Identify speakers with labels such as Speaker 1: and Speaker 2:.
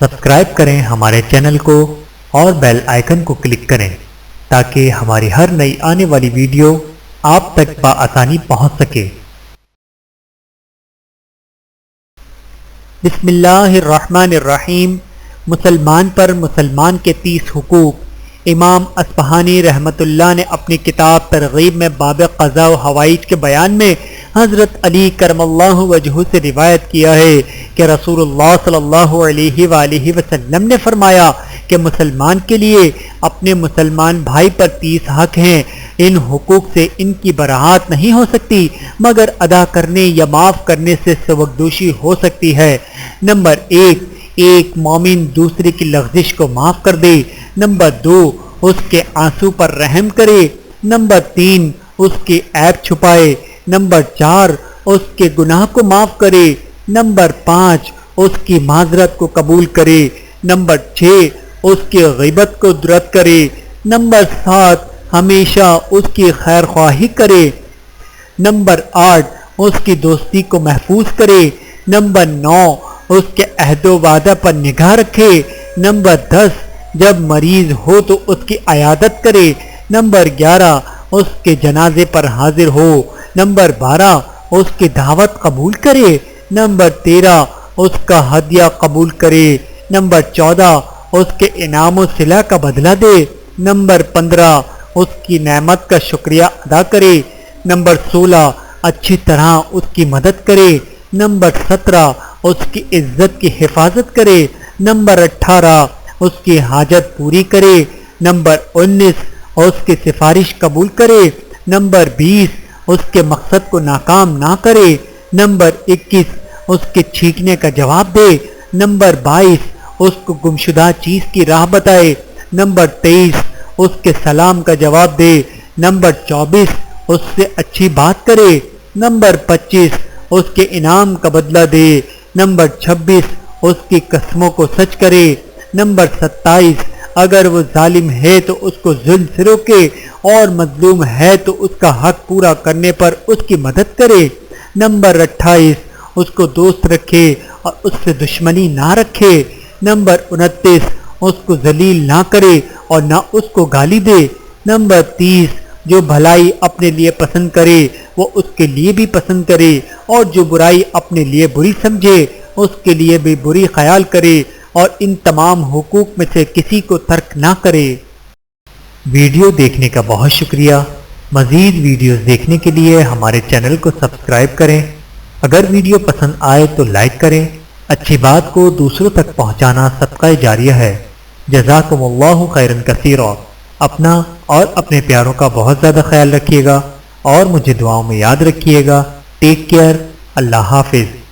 Speaker 1: Subscribe کریں ہمارے channel کو اور بیل آئیکن کو کلک کریں تاکہ ہماری ہر نئی آنے والی ویڈیو آپ تک بآسانی پہنچ سکے۔ بسم اللہ الرحمن الرحیم۔ مسلمان پر مسلمان کے 30 حقوق۔ امام اصفہانی رحمۃ اللہ نے اپنی کتاب ترغیب میں باب قضاء و حوائج کے بیان میں حضرت علی کرم اللہ وجہہ سے روایت کیا ہے کہ رسول اللہ صلی اللہ علیہ وآلہ وسلم نے فرمایا کہ مسلمان کے لیے اپنے مسلمان بھائی پر 30 حق ہیں۔ ان حقوق سے ان کی براعت نہیں ہو سکتی مگر ادا کرنے یا معاف کرنے سے سبکدوشی ہو سکتی ہے۔ نمبر 1، ایک مومن دوسرے کی لغزش کو معاف کر دے۔ نمبر 2، اس کے آنسو پر رحم کرے۔ نمبر 3، اس کے عیب چھپائے۔ نمبر 4، اس کے گناہ کو معاف کرے۔ نمبر 5، اس کی معذرت کو قبول کرے۔ نمبر 6، اس کی غیبت کو رد کرے۔ نمبر 7، ہمیشہ اس کی خیر خواہی کرے۔ نمبر 8، اس کی دوستی کو محفوظ کرے۔ نمبر 9، اس کے عہد و وعدہ پر نگاہ رکھے۔ نمبر 10، جب مریض ہو تو اس کی عیادت کرے۔ نمبر 11، اس کے جنازے پر حاضر ہو۔ نمبر 12، اس کی دعوت قبول کرے۔ نمبر 13، اس کا ہدیہ قبول کرے۔ نمبر 14، اس کے انعام و صلہ کا بدلہ دے۔ نمبر 15، اس کی نعمت کا شکریہ ادا کرے۔ نمبر 16، اچھی طرح اس کی مدد کرے۔ نمبر 17، اس کی عزت کی حفاظت کرے۔ نمبر 18، اس کی حاجت پوری کرے۔ نمبر 19، اس کی سفارش قبول کرے۔ نمبر 20، اس کے مقصد کو ناکام نہ کرے۔ نمبر 21، اس کے چھینکنے کا جواب دے۔ نمبر 22، اس کو گمشدہ چیز کی راہ بتائے۔ نمبر 23، اس کے سلام کا جواب دے۔ نمبر 24، اس سے اچھی بات کرے۔ نمبر 25، اس کے انعام کا بدلہ دے۔ نمبر 26، اس کی قسموں کو سچ کرے۔ نمبر 27، اگر وہ ظالم ہے تو اس کو ظلم سے روکے اور مظلوم ہے تو اس کا حق پورا کرنے پر اس کی مدد کرے۔ نمبر 28، اس کو دوست رکھے اور اس سے دشمنی نہ رکھے۔ نمبر 29، اس کو ذلیل نہ کرے اور نہ اس کو گالی دے۔ نمبر 30، جو بھلائی اپنے لیے پسند کرے وہ اس کے لیے بھی پسند کرے اور جو برائی اپنے لیے بری سمجھے اس کے لیے بھی بری خیال کرے اور ان تمام حقوق میں سے کسی کو ترک نہ کرے۔ ویڈیو دیکھنے کا بہت شکریہ۔ مزید ویڈیوز دیکھنے کے لیے ہمارے چینل کو سبسکرائب کریں۔ اگر ویڈیو پسند آئے تو لائک کریں۔ اچھی بات کو دوسروں تک پہنچانا صدقہ جاریہ ہے۔ جزاکم اللہ خیرا کثیرا۔ اپنا اور اپنے پیاروں کا بہت زیادہ خیال رکھیے گا اور مجھے دعاؤں میں یاد رکھیے گا۔ Take care. اللہ حافظ۔